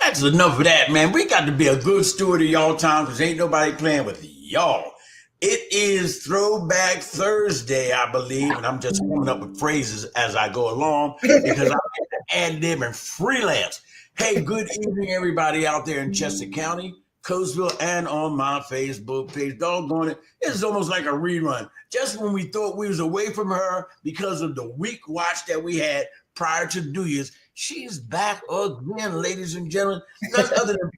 That's enough of that, man. We got to be a good steward of y'all time because ain't nobody playing with y'all. It is Throwback Thursday, I believe, and I'm just coming up with phrases as I go along because I ad lib and freelance. Hey, good evening, everybody out there in Chester County, Coatesville, and on my Facebook page. Doggone it, it's almost like a rerun. Just when we thought we was away from her because of the week watch that we had prior to New Year's, she's back again, ladies and gentlemen. None other than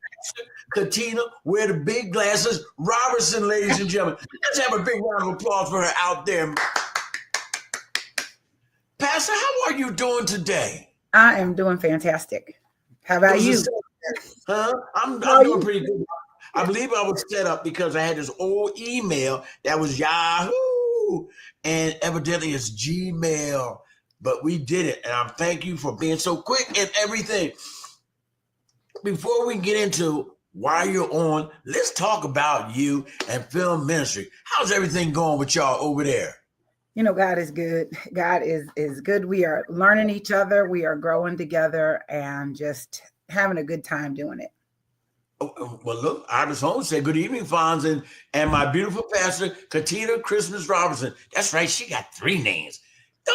Katina, wear the big glasses, Robertson, ladies and gentlemen. Let's have a big round of applause for her out there. Pastor, how are you doing today? I am doing fantastic. How about you? I'm doing pretty good. I believe I was set up because I had this old email that was Yahoo, and evidently it's Gmail. But we did it, and I thank you for being so quick and everything. Before we get into why you're on, let's talk about you and film ministry. How's everything going with y'all over there? You know, God is good. God is good. We are learning each other. We are growing together and just having a good time doing it. Well, look, I just home say good evening, Fonz, and my beautiful pastor, Katina Christmas Robertson. That's right. She got 3 names.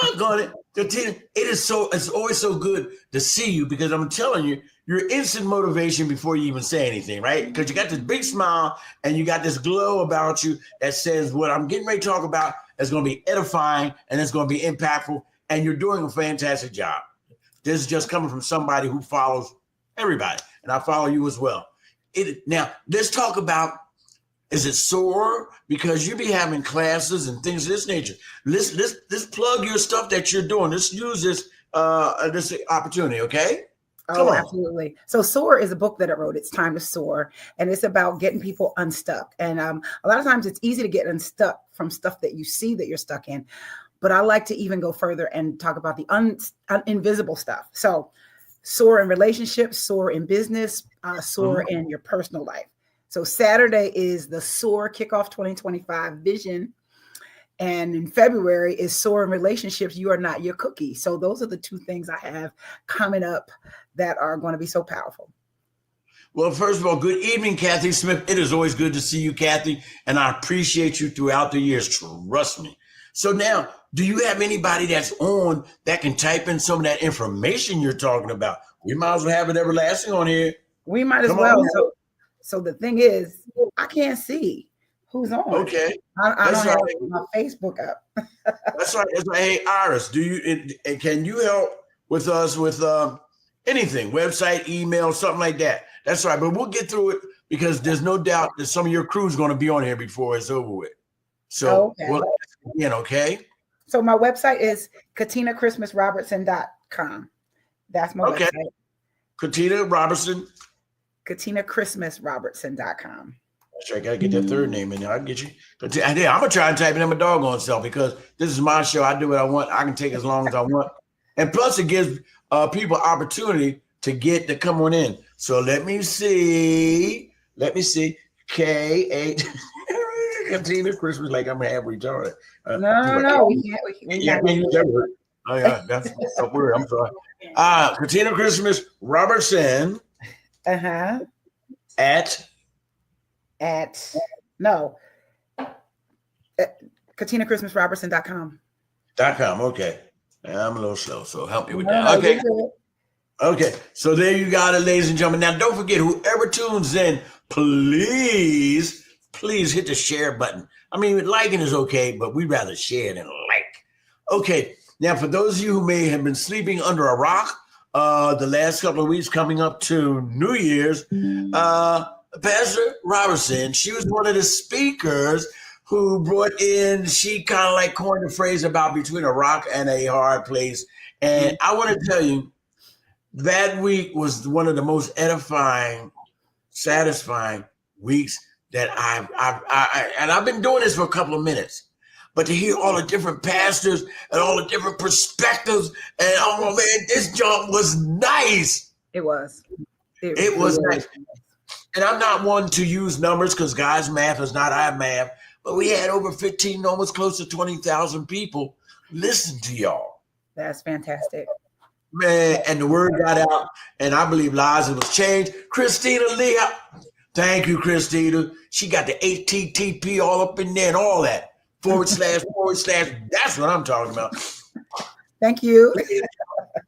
Doggone it, Katina. It's always so good to see you because I'm telling you, you're instant motivation before you even say anything, right? Because you got this big smile and you got this glow about you that says what I'm getting ready to talk about is going to be edifying and it's going to be impactful. And you're doing a fantastic job. This is just coming from somebody who follows everybody. And I follow you as well. Now, let's talk about, is it SOAR? Because you be having classes and things of this nature. Let's plug your stuff that you're doing. Let's use this opportunity, okay? Oh, absolutely. So SOAR is a book that I wrote. It's Time to Soar. And it's about getting people unstuck. And a lot of times it's easy to get unstuck from stuff that you see that you're stuck in. But I like to even go further and talk about the invisible stuff. So soar in relationships, soar in business, soar in your personal life. So Saturday is the SOAR Kickoff 2025 Vision. And in February is SOAR in Relationships, You Are Not Your Cookie. So those are the 2 things I have coming up that are going to be so powerful. Well, first of all, good evening, Kathy Smith. It is always good to see you, Kathy, and I appreciate you throughout the years. Trust me. So now, do you have anybody that's on that can type in some of that information you're talking about? We might as well have it everlasting on here. We might as well. So the thing is, I can't see who's on. Okay. I don't have my Facebook up. That's right. Hey, Iris, can you help with us with anything, website, email, something like that? That's right. But we'll get through it because there's no doubt that some of your crew is going to be on here before it's over with. So we'll again, okay? So my website is KatinaChristmasRobertson.com. That's my website. Katina Robertson. KatinaChristmasRobertson.com. That's right. I gotta get that third name in there. I can get you. But I'm gonna try and type it in my doggone self because this is my show. I do what I want. I can take as long as I want, and plus it gives people opportunity to come on in. So let me see. K8 Katina Christmas, like I'm half retarded. No. We can't use that word. Oh yeah, that's a word. I'm sorry. Katina Christmas Robertson. KatinaChristmasRobertson.com. Okay. I'm a little slow, so help me with that. Okay. Okay. So there you got it, ladies and gentlemen. Now, don't forget, whoever tunes in, please hit the share button. I mean, liking is okay, but we'd rather share than like. Okay. Now, for those of you who may have been sleeping under a rock, the last couple of weeks coming up to New Year's, Pastor Robertson, she was one of the speakers who she kind of like coined the phrase about between a rock and a hard place. And I want to tell you, that week was one of the most edifying, satisfying weeks that I've been doing this for a couple of minutes. But to hear all the different pastors and all the different perspectives, and oh man, this jump was nice. It was. It was nice. And I'm not one to use numbers because guys' math is not our math, but we had over 15, almost close to 20,000 people listen to y'all. That's fantastic. Man, and the word got out, and I believe lives was changed. Christina Lee, thank you, Christina. She got the HTTP all up in there and all that. / That's what I'm talking about. Thank you.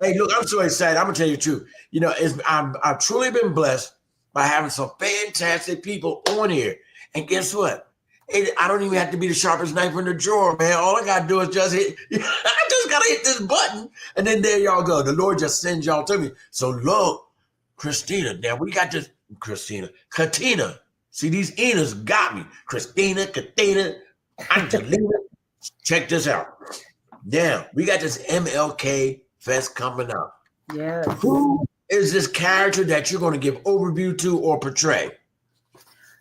Hey, look, I'm so excited. I'm gonna tell you the truth. You know, I've truly been blessed by having some fantastic people on here. And guess what? I don't even have to be the sharpest knife in the drawer, man. All I gotta do is just hit. I just gotta hit this button, and then there y'all go. The Lord just sends y'all to me. So look, Christina. Now we got this. Katina. See, these Enas got me. Katina, Angelina. Check this out. Now we got this MLK Fest coming up. Yes. Who is this character that you're going to give overview to or portray?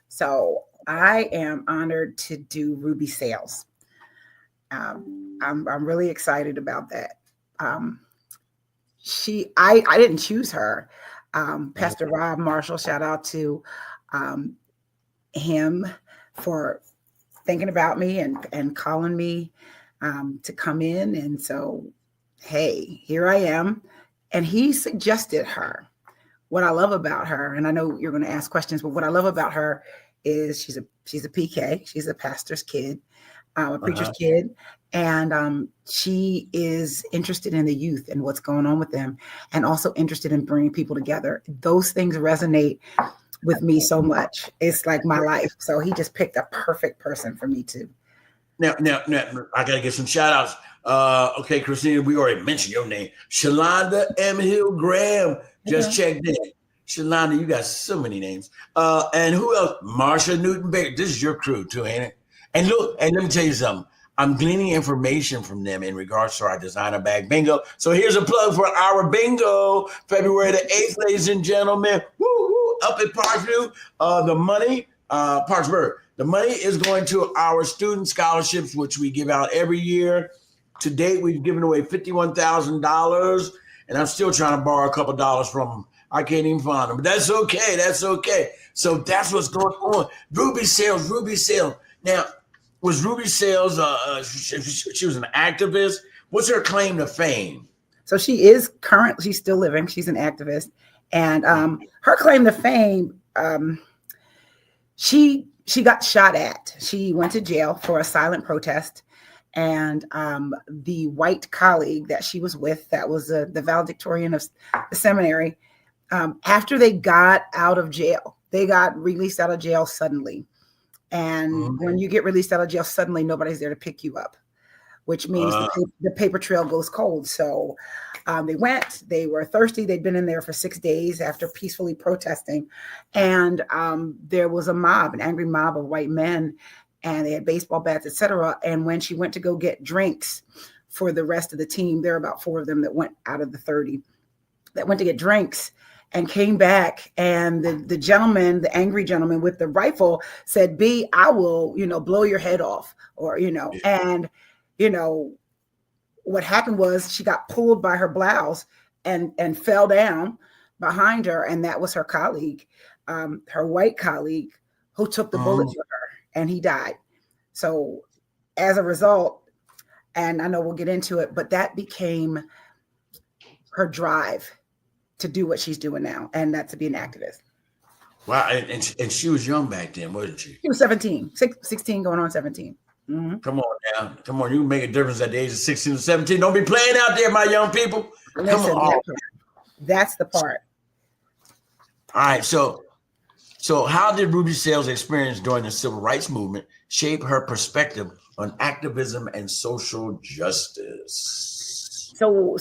So I am honored to do Ruby Sales. I'm really excited about that. I didn't choose her. Pastor Rob Marshall, shout out to him for thinking about me and calling me to come in. And so, hey, here I am. And he suggested her. What I love about her, and I know you're going to ask questions, but what I love about her is she's a PK. She's a pastor's kid, a preacher's kid. And she is interested in the youth and what's going on with them, and also interested in bringing people together. Those things resonate with me so much. It's like my life. So he just picked a perfect person for me to. Now, I got to get some shout outs. Okay, Christina, we already mentioned your name. Shalonda M. Hill Graham just checked in. Shalonda, you got so many names. And who else? Marsha Newton Baker. This is your crew too, ain't it? And look, and let me tell you something. I'm gleaning information from them in regards to our designer bag bingo. So here's a plug for our bingo, February the 8th, ladies and gentlemen. Woo-hoo, up at Parkview. The money, Parksburg. The money is going to our student scholarships, which we give out every year. To date, we've given away $51,000, and I'm still trying to borrow a couple dollars from them. I can't even find them, but that's okay. That's okay. So that's what's going on. Ruby Sales. Now, was Ruby Sales, she was an activist. What's her claim to fame? So she's still living. She's an activist. And her claim to fame, she got shot at. She went to jail for a silent protest. And the white colleague that she was with, that was the valedictorian of the seminary, after they got out of jail, they got released out of jail suddenly. And when you get released out of jail suddenly, nobody's there to pick you up, which means the paper trail goes cold. So they were thirsty. They'd been in there for 6 days after peacefully protesting. And there was an angry mob of white men, and they had baseball bats, etc. And when she went to go get drinks for the rest of the team, there were about 4 of them that went out of the 30 that went to get drinks and came back. And the angry gentleman with the rifle said, "B, I will, blow your head off," or, and, what happened was she got pulled by her blouse and fell down behind her. And that was her colleague, her white colleague, who took the bullet for her, and he died. So as a result, and I know we'll get into it, but that became her drive to do what she's doing now, and that's to be an activist. Wow, and she was young back then, wasn't she? She was 16 going on 17. Mm-hmm. Come on now. Come on, you can make a difference at the age of 16 or 17. Don't be playing out there, my young people. Listen, come on. That's the part. All right, so how did Ruby Sales' experience during the civil rights movement shape her perspective on activism and social justice? So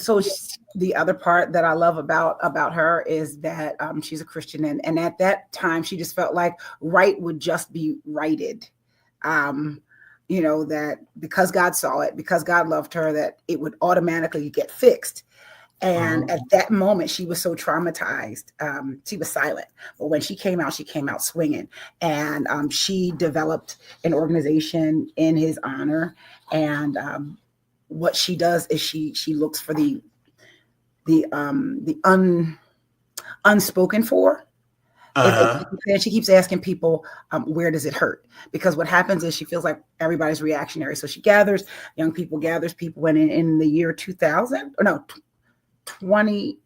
the other part that I love about her is that she's a Christian, and at that time she just felt like right would just be righted. That because God saw it, because God loved her, that it would automatically get fixed. And at that moment, she was so traumatized. She was silent. But when she came out swinging. And she developed an organization in his honor. And what she does is she looks for the unspoken for. And she keeps asking people, where does it hurt? Because what happens is she feels like everybody's reactionary. So she gathers people. And in the year 2000, or no, 20.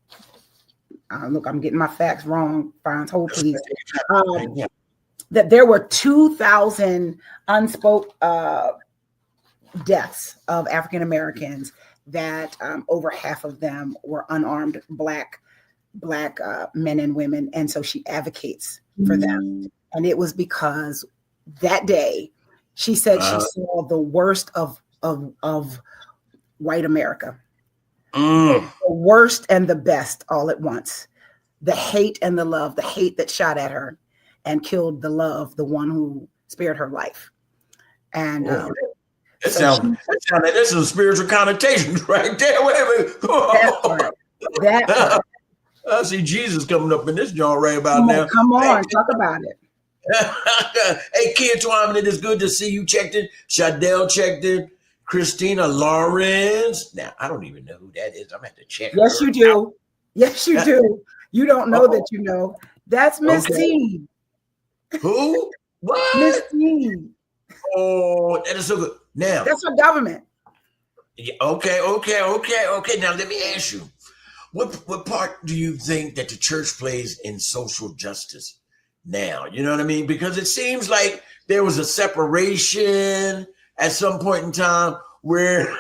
Look, I'm getting my facts wrong. Fonz, hold please. That there were 2,000 unspoke deaths of African Americans. That over half of them were unarmed black men and women, and so she advocates for them. And it was because that day she said she saw the worst of white America. The worst and the best all at once. The hate and the love, the hate that shot at her and killed the love, the one who spared her life. And that sounds like there's some spiritual connotations right there. Wait a minute. That part. I see Jesus coming up in this joint right about now. Come on, talk about it. Hey, Kid Twyman, it is good to see you checked in. Shadell checked in. Christina Lawrence. Now, I don't even know who that is. I'm going to have to check. Yes, you do. Out. Yes, you do. You don't know that you know. That's Miss T. Who? What? Miss T. Oh, that is so good. Now. That's her government. Yeah, okay. Now, let me ask you. What part do you think that the church plays in social justice now? You know what I mean? Because it seems like there was a separation at some point in time where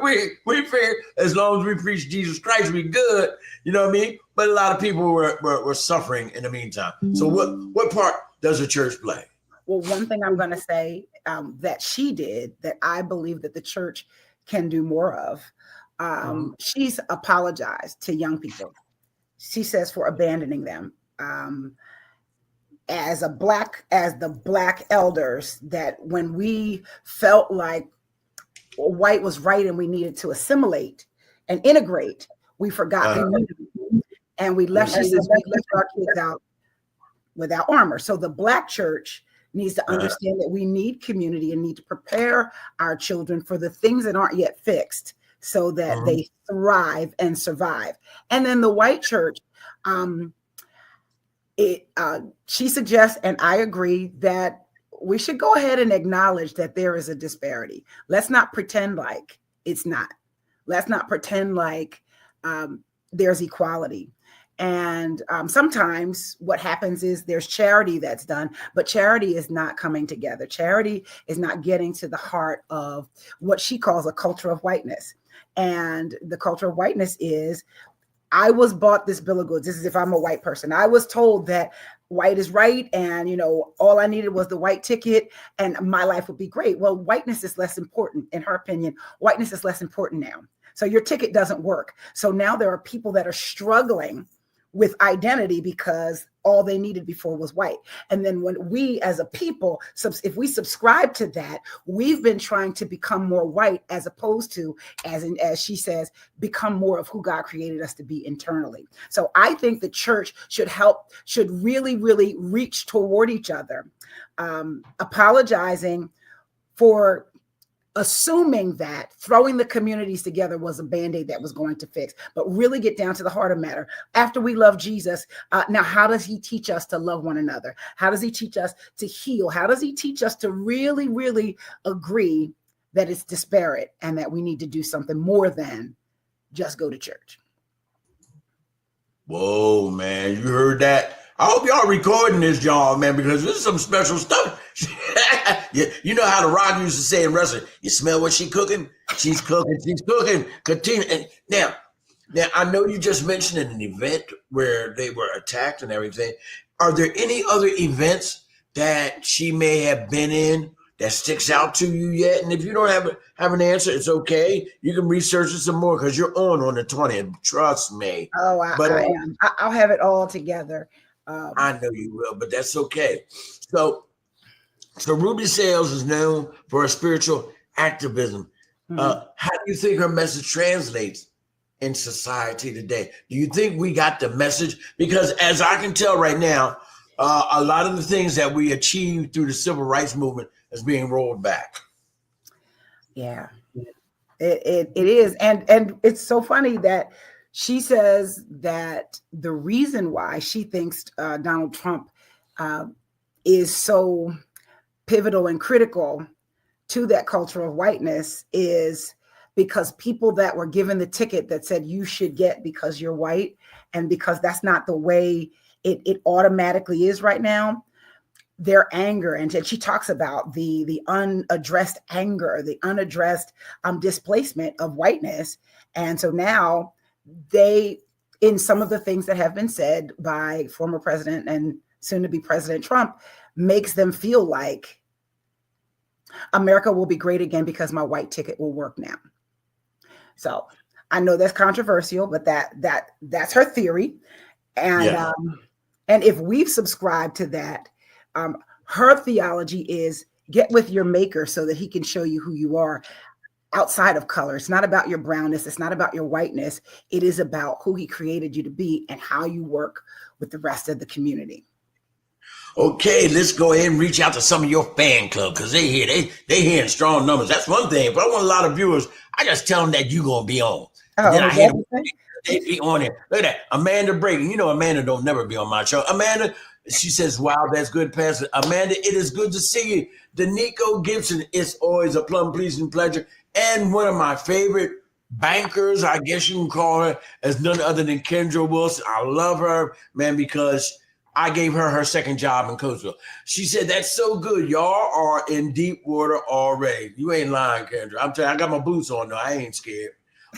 we figured as long as we preach Jesus Christ, we good. You know what I mean? But a lot of people were suffering in the meantime. So what part does the church play? Well, one thing I'm going to say that she did that I believe that the church can do more of. She's apologized to young people. She says for abandoning them. As the black elders, that when we felt like white was right and we needed to assimilate and integrate, we forgot community, and we left. She says we left our kids out without armor. So the black church needs to understand that we need community and need to prepare our children for the things that aren't yet fixed, so that they thrive and survive. And then the white church. She suggests, and I agree, that we should go ahead and acknowledge that there is a disparity. Let's not pretend like it's not. Let's not pretend like there's equality. And sometimes what happens is there's charity that's done, but charity is not coming together. Charity is not getting to the heart of what she calls a culture of whiteness. And the culture of whiteness is, I was bought this bill of goods. This is if I'm a white person. I was told that white is right. And, all I needed was the white ticket and my life would be great. Well, whiteness is less important. In her opinion, whiteness is less important now. So your ticket doesn't work. So now there are people that are struggling with identity because all they needed before was white. And then when we as a people, if we subscribe to that, we've been trying to become more white as opposed to, as she says, become more of who God created us to be internally. So I think the church should really, really reach toward each other, apologizing for assuming that throwing the communities together was a Band-Aid that was going to fix, but really get down to the heart of matter. After we love Jesus, now how does he teach us to love one another? How does he teach us to heal? How does he teach us to really, really agree that it's disparate and that we need to do something more than just go to church? Whoa, man, you heard that? I hope y'all recording this, y'all, man, because this is some special stuff. You know how The Rock used to say in wrestling, you smell what she cooking? She's cooking. Katina. And now, I know you just mentioned an event where they were attacked and everything. Are there any other events that she may have been in that sticks out to you yet? And if you don't have an answer, it's okay. You can research it some more because you're on the 20th. Trust me. Oh, I am. I'll have it all together. I know you will, but that's okay. So Ruby Sales is known for her spiritual activism. How do you think her message translates in society today? Do you think we got the message? Because as I can tell right now, a lot of the things that we achieved through the civil rights movement is being rolled back. Yeah, it is. And it's so funny that she says that the reason why she thinks Donald Trump is so pivotal and critical to that culture of whiteness is because people that were given the ticket that said you should get because you're white, and because that's not the way it automatically is right now, their anger, and she talks about the unaddressed anger, the unaddressed displacement of whiteness. And so now they, in some of the things that have been said by former President and soon to be President Trump, makes them feel like America will be great again because my white ticket will work now. So I know that's controversial, but that's her theory. And and if we've subscribed to that, her theology is get with your maker so that he can show you who you are outside of color. It's not about your brownness. It's not about your whiteness. It is about who he created you to be and how you work with the rest of the community. Okay, let's go ahead and reach out to some of your fan club, because they hear in strong numbers. That's one thing. If I want a lot of viewers, I just tell them that you're going to be on. Oh, then I hear them, they be on here. Look at that. Amanda Brayton. You know Amanda don't never be on my show. Amanda, she says, wow, that's good, Pastor. Amanda, it is good to see you. Danico Gibson, it's always a plum pleasing pleasure. And one of my favorite bankers, I guess you can call her, as none other than Kendra Wilson. I love her, man, because I gave her second job in Coatesville. She said, that's so good. Y'all are in deep water already. You ain't lying, Kendra. I'm telling you, I got my boots on, though. I ain't scared.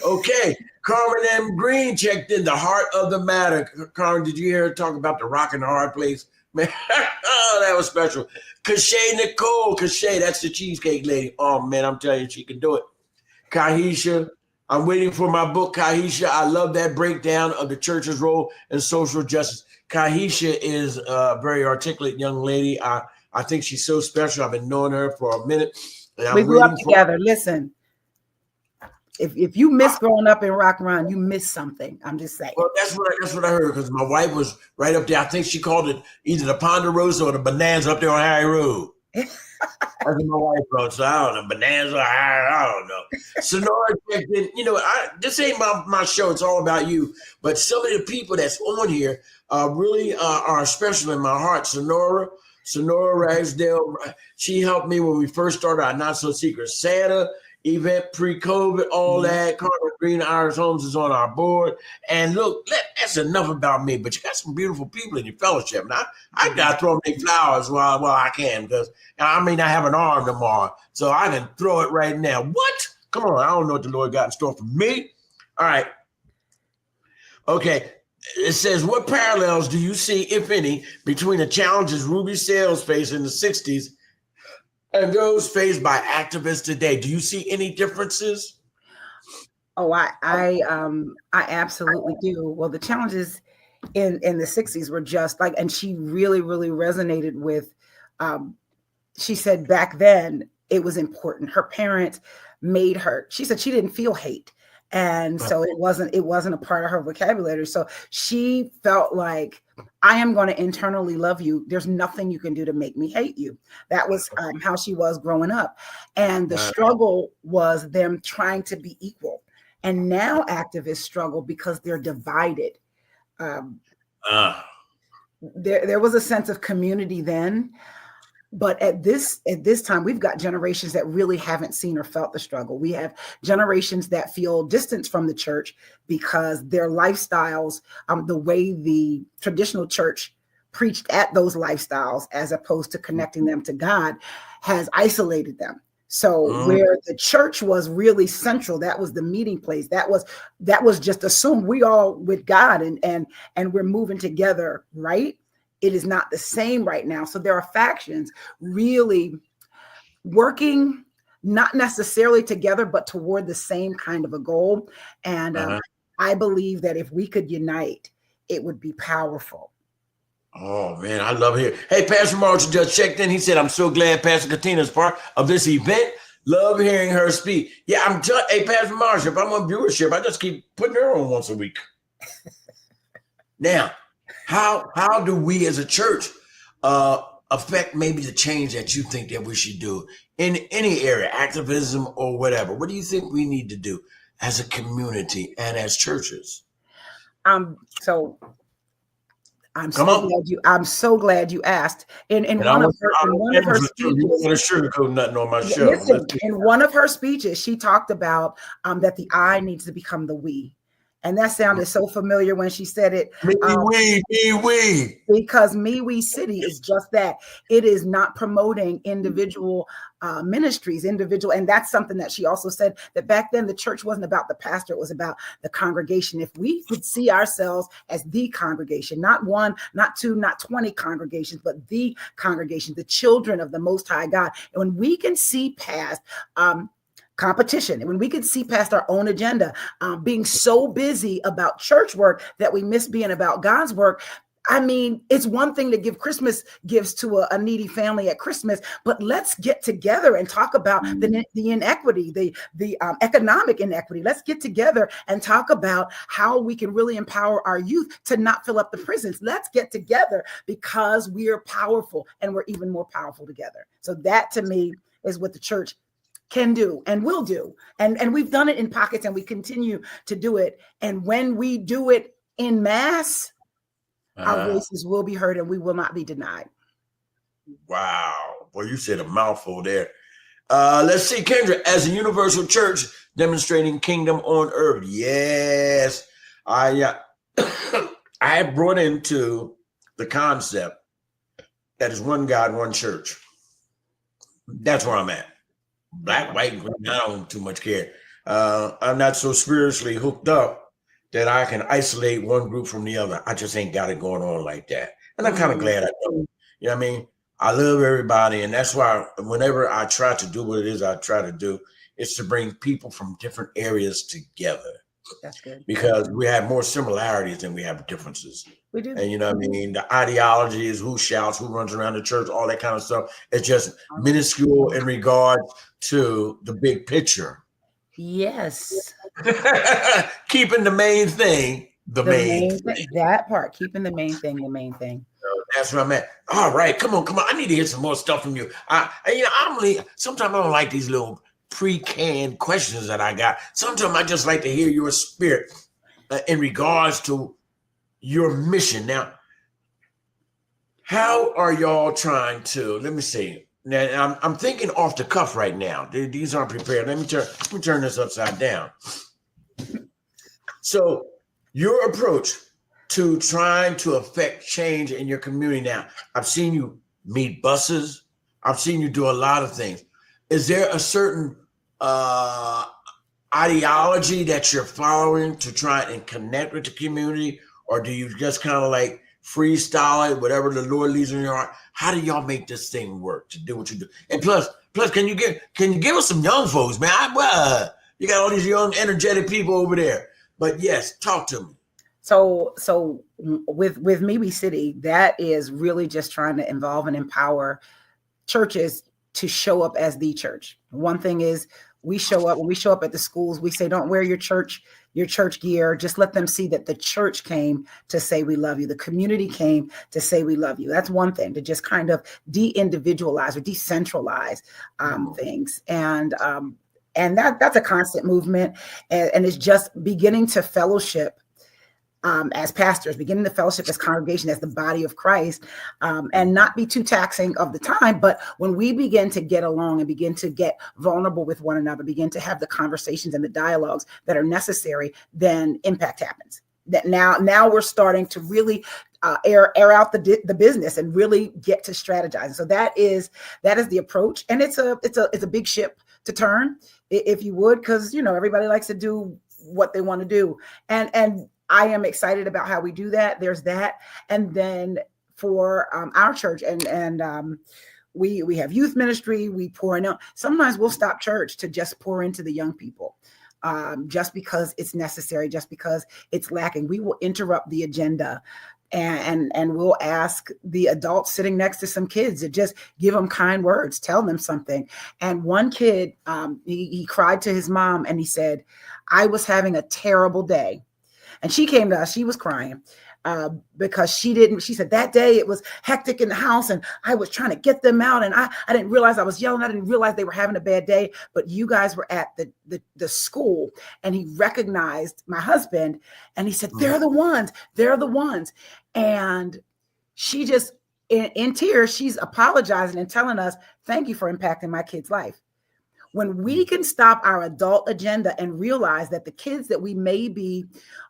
Okay. Carmen M. Green checked in, the heart of the matter. Carmen, did you hear her talk about the rock and the hard place? Man, oh, that was special. Cachet Nicole. Cachet, that's the cheesecake lady. Oh, man, I'm telling you, she can do it. Kahisha, I'm waiting for my book, Kahisha. I love that breakdown of the church's role in social justice. Kahisha is a very articulate young lady. I think she's so special. I've been knowing her for a minute. And we grew up together. Listen, if you miss growing up in Rock Run, you miss something. I'm just saying. Well, that's what I heard, because my wife was right up there. I think she called it either the Ponderosa or the Bonanza up there on Harry Road. That's what my wife wrote. So I don't know, Bonanza or Harry, I don't know. Sonora checked in. You know, this ain't my show. It's all about you. But some of the people that's on here really are special in my heart. Sonora Ragsdale, she helped me when we first started our Not So Secret Santa event, pre-COVID, all that. Carmen Green Irish Homes is on our board. And look, that's enough about me, but you got some beautiful people in your fellowship. Now, I got to throw them flowers while I can, because I may not have an arm tomorrow, so I can throw it right now. What? Come on, I don't know what the Lord got in store for me. All right. Okay. It says, what parallels do you see, if any, between the challenges Ruby Sales faced in the 60s and those faced by activists today? Do you see any differences? Oh, I absolutely do. Well, the challenges in the 60s were just like, and she really, really resonated with, she said back then it was important. Her parents made her, she said she didn't feel hate. And so it wasn't a part of her vocabulary. So she felt like, I am going to internally love you. There's nothing you can do to make me hate you. That was how she was growing up. And the struggle was them trying to be equal. And now activists struggle because they're divided. There was a sense of community then. But at this time, we've got generations that really haven't seen or felt the struggle. We have generations that feel distance from the church because their lifestyles, the way the traditional church preached at those lifestyles, as opposed to connecting them to God, has isolated them. So where the church was really central, that was the meeting place. That was just assumed we all with God and we're moving together, right? It is not the same right now. So there are factions really working, not necessarily together, but toward the same kind of a goal. And I believe that if we could unite, it would be powerful. Oh, man, I love it. Hey, Pastor Marshall just checked in. He said, I'm so glad Pastor Katina is part of this event. Love hearing her speak. Yeah, hey, Pastor Marshall, if I'm on viewership, I just keep putting her on once a week. Now, how do we as a church affect maybe the change that you think that we should do in any area, activism or whatever? What do you think we need to do as a community and as churches? So I'm Come so on. glad you asked. In And one of her you don't speeches, want to sugarcoat nothing on my show. listen, in one of her speeches, she talked about that the I needs to become the we. And that sounded so familiar when she said it. We. Because we City is just that. It is not promoting individual ministries, individual. And that's something that she also said, that back then the church wasn't about the pastor, it was about the congregation. If we could see ourselves as the congregation, not one, not two, not 20 congregations, but the congregation, the children of the Most High God. And when we can see past competition, and when we can see past our own agenda, being so busy about church work that we miss being about God's work. I mean, it's one thing to give Christmas gifts to a needy family at Christmas, but let's get together and talk about the inequity, the economic inequity. Let's get together and talk about how we can really empower our youth to not fill up the prisons. Let's get together because we are powerful, and we're even more powerful together. So that, to me, is what the church can do and will do. And we've done it in pockets, and we continue to do it. And when we do it in mass, our voices will be heard and we will not be denied. Wow. Well, you said a mouthful there. Let's see, Kendra, as a universal church demonstrating kingdom on earth. Yes. I brought into the concept that is one God, one church. That's where I'm at. Black, white, and green, I don't too much care. I'm not so spiritually hooked up that I can isolate one group from the other. I just ain't got it going on like that. And I'm kind of glad I don't. You know what I mean? I love everybody. And that's why whenever I try to do what it is I try to do, it's to bring people from different areas together. That's good. Because we have more similarities than we have differences. We do. And you know what I mean? The ideology is who shouts, who runs around the church, all that kind of stuff. It's just minuscule in regard to the big picture. Yes. Keeping the main thing the main thing. That part, keeping the main thing the main thing. So that's where I'm at. All right, come on. I need to hear some more stuff from you. Sometimes I don't like these little pre-canned questions that I got. Sometimes I just like to hear your spirit in regards to your mission. Now, how are y'all trying to? Let me see. Now, I'm thinking off the cuff right now. These aren't prepared. Let me turn this upside down. So, your approach to trying to affect change in your community. Now, I've seen you meet buses. I've seen you do a lot of things. Is there a certain ideology that you're following to try and connect with the community, or do you just kind of like freestyle it, whatever the Lord leads in your heart? How do y'all make this thing work to do what you do? And plus, can you give us some young folks, man? You got all these young, energetic people over there. But yes, talk to me. So with we City, that is really just trying to involve and empower churches to show up as the church. One thing is when we show up at the schools, we say, don't wear your church gear. Just let them see that the church came to say we love you. The community came to say we love you. That's one thing, to just kind of de-individualize or decentralize things. And that's a constant movement, and it's just beginning to fellowship as pastors, beginning to fellowship as congregation, as the body of Christ, and not be too taxing of the time. But when we begin to get along and begin to get vulnerable with one another, begin to have the conversations and the dialogues that are necessary, then impact happens. That now we're starting to really air out the business and really get to strategizing. So that is the approach, and it's a big ship to turn, if you would, because everybody likes to do what they want to do, and I am excited about how we do that. There's that. And then for our church, and we have youth ministry, we pour in. Sometimes we'll stop church to just pour into the young people, just because it's necessary, just because it's lacking. We will interrupt the agenda and we'll ask the adults sitting next to some kids to just give them kind words, tell them something. And one kid, he cried to his mom and he said, I was having a terrible day. And she came to us, she was crying because she said that day it was hectic in the house and I was trying to get them out. And I didn't realize I was yelling. I didn't realize they were having a bad day, but you guys were at the school. And he recognized my husband and he said, they're the ones. And she just in tears, she's apologizing and telling us, thank you for impacting my kid's life. When we can stop our adult agenda and realize that the kids that we may be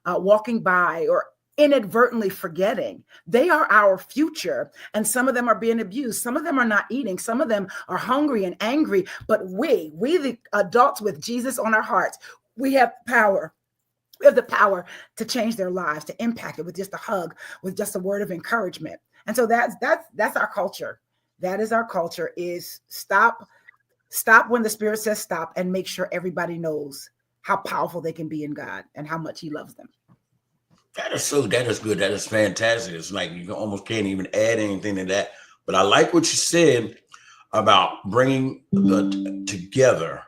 walking by or inadvertently forgetting, they are our future. And some of them are being abused. Some of them are not eating. Some of them are hungry and angry. But we the adults with Jesus on our hearts, we have power. We have the power to change their lives, to impact it with just a hug, with just a word of encouragement. And so that's our culture. That is our culture, is stop when the Spirit says stop, and make sure everybody knows how powerful they can be in God and how much He loves them. That is good. That is fantastic. It's like you almost can't even add anything to that. But I like what you said about bringing together.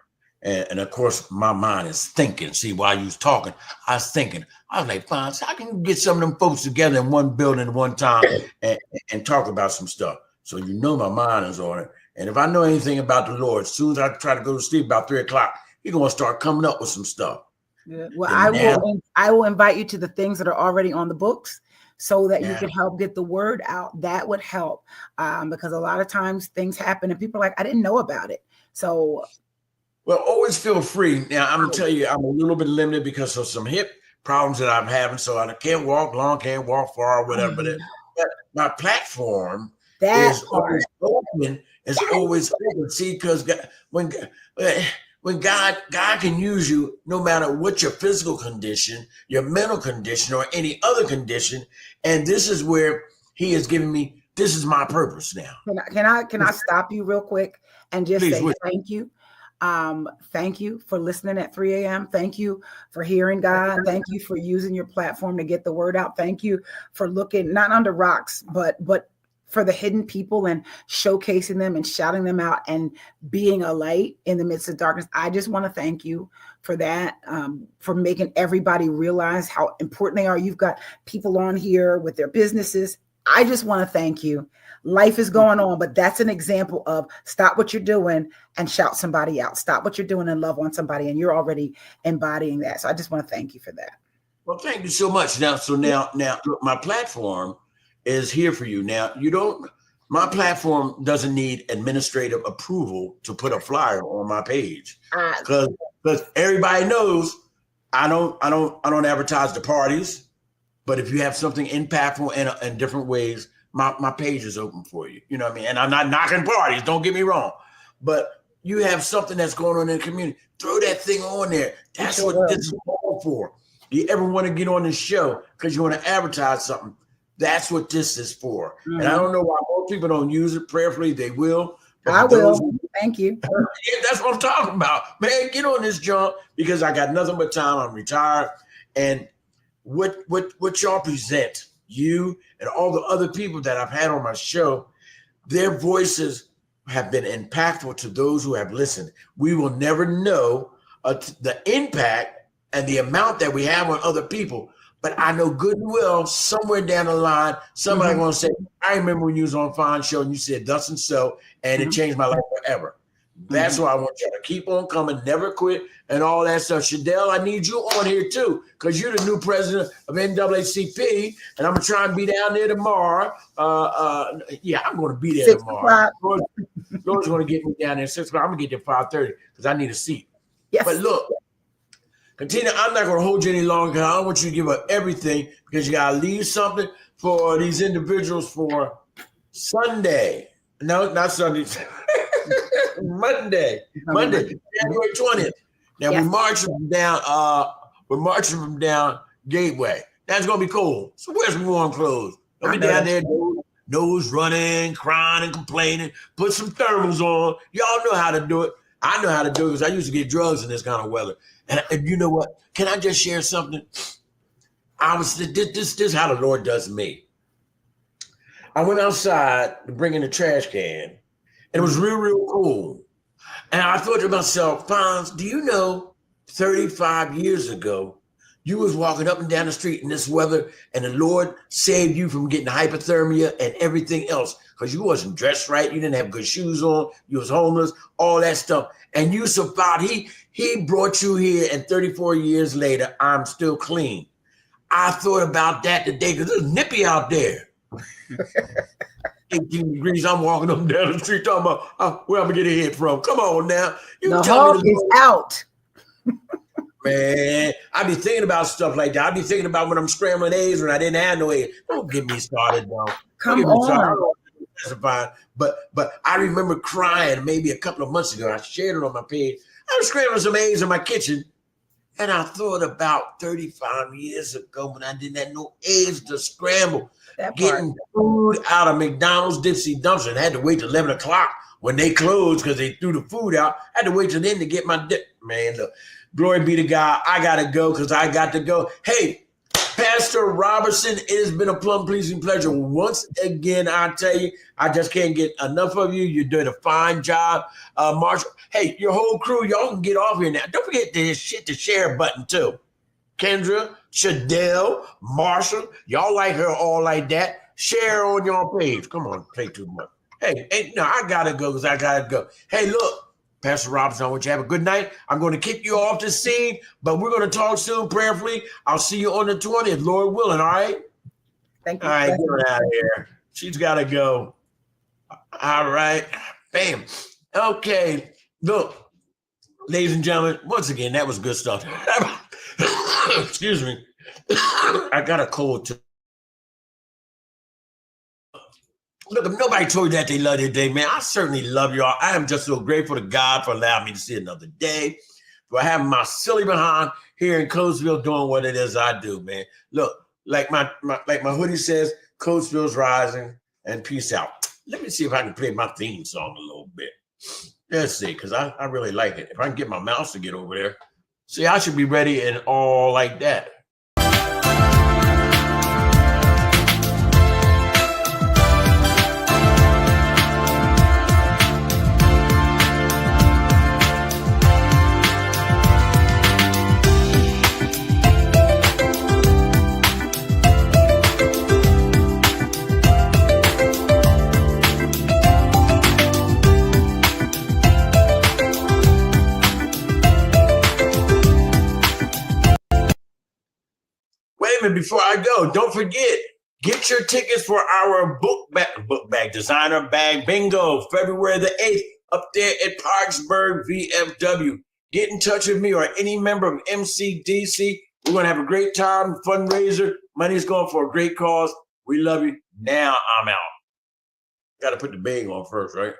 And of course, my mind is thinking. See, while you was talking, I was thinking. I was like, fine, so I can get some of them folks together in one building at one time and talk about some stuff. So my mind is on it. And if I know anything about the Lord, as soon as I try to go to sleep about 3 o'clock, He's going to start coming up with some stuff. Yeah. Well, I will invite you to the things that are already on the books so that you can help get the word out. That would help because a lot of times things happen and people are like, I didn't know about it. So. Well, always feel free. Now, I'm going to tell you, I'm a little bit limited because of some hip problems that I'm having. So I can't walk long, can't walk far or whatever. But my platform is always open. It's always open. See, because when God can use you, no matter what your physical condition, your mental condition, or any other condition, and this is where He has given me. This is my purpose now. Can I stop you real quick and just say thank you? Thank you for listening at 3 a.m. Thank you for hearing God. Thank you for using your platform to get the word out. Thank you for looking not under rocks, but for the hidden people and showcasing them and shouting them out and being a light in the midst of darkness. I just want to thank you for that, for making everybody realize how important they are. You've got people on here with their businesses. I just want to thank you. Life is going on, but that's an example of stop what you're doing and shout somebody out. Stop what you're doing and love on somebody. And you're already embodying that. So I just want to thank you for that. Well, thank you so much. Now, look, my platform is here for you. Now, my platform doesn't need administrative approval to put a flyer on my page because everybody knows I don't advertise the parties, but if you have something impactful in different ways, my page is open for you. You know what I mean? And I'm not knocking parties, don't get me wrong, but you have something that's going on in the community, throw that thing on there. That's what this is all for. You ever want to get on this show because you want to advertise something? That's what this is for. Mm-hmm. And I don't know why most people don't use it. Prayerfully, they will. I will. Thank you. That's what I'm talking about. Man, get on this jump because I got nothing but time. I'm retired. And what y'all present, you and all the other people that I've had on my show, their voices have been impactful to those who have listened. We will never know the impact and the amount that we have on other people. But I know good and well, somewhere down the line, somebody going to say, I remember when you was on Fine Show and you said thus and so, and it changed my life forever. That's why I want you to keep on coming, never quit, and all that stuff. Shadell, I need you on here too, because you're the new president of NAACP, and I'm going to try and be down there tomorrow. I'm going to be there tomorrow. Lord's going to get me down there at 6 o'clock. I'm going to get there 5:30 because I need a seat. Yes. But look, Katina, I'm not going to hold you any longer because I don't want you to give up everything because you got to leave something for these individuals for Sunday. No, not Sunday. Monday, January 20th. Now we're marching from down Gateway. That's going to be cool. So where's some warm clothes? Don't be down there, nose running, crying and complaining. Put some thermals on. Y'all know how to do it. I know how to do it because I used to get drugs in this kind of weather. And you know what? Can I just share something? This is how the Lord does me. I went outside to bring in a trash can, and it was real, real cool. And I thought to myself, Fonz, do you know 35 years ago, you was walking up and down the street in this weather, and the Lord saved you from getting hypothermia and everything else because you wasn't dressed right. You didn't have good shoes on. You was homeless, all that stuff. And you survived. He brought you here, and 34 years later, I'm still clean. I thought about that today because it was nippy out there. 18 degrees. I'm walking up and down the street talking about where I'm gonna get a hit from. Come on now. The hog is out. Man, I be thinking about stuff like that. I be thinking about when I'm scrambling eggs when I didn't have no eggs. Don't get me started, though. Come on. But I remember crying maybe a couple of months ago. I shared it on my page. I was scrambling some eggs in my kitchen, and I thought about 35 years ago when I didn't have no eggs to scramble. Getting food out of McDonald's Dipsy dumpster and had to wait till 11 o'clock when they closed because they threw the food out. I had to wait till then to get my dip. Man, look, glory be to God. I got to go because I got to go. Hey, Pastor Robertson, it has been a plum-pleasing pleasure. Once again, I tell you, I just can't get enough of you. You're doing a fine job. Marshall, hey, your whole crew, y'all can get off here now. Don't forget to hit the share button, too. Kendra, Shadell, Marshall, y'all like her all like that. Share on your page. Come on, play too much. Hey, no, I got to go because I got to go. Hey, look, Pastor Robinson, I want you to have a good night. I'm going to kick you off the scene, but we're going to talk soon prayerfully. I'll see you on the 20th, Lord willing, all right? Thank you. All right, get her out of here. She's got to go. All right. Bam. Okay. Look, ladies and gentlemen, once again, that was good stuff. Excuse me. I got a cold too. Look, if nobody told you that they love you today, man, I certainly love y'all. I am just so grateful to God for allowing me to see another day, for having my silly behind here in Coatesville doing what it is I do, man. Look, like my hoodie says, Coatesville's rising and peace out. Let me see if I can play my theme song a little bit. Let's see, because I really like it. If I can get my mouse to get over there. See, I should be ready and all like that. Before I go, don't forget, get your tickets for our book bag designer bag bingo, February the 8th, up there at Parksburg VFW. Get in touch with me or any member of MCDC. We're going to have a great time, fundraiser. Money's going for a great cause. We love you. Now I'm out. Got to put the bag on first, right?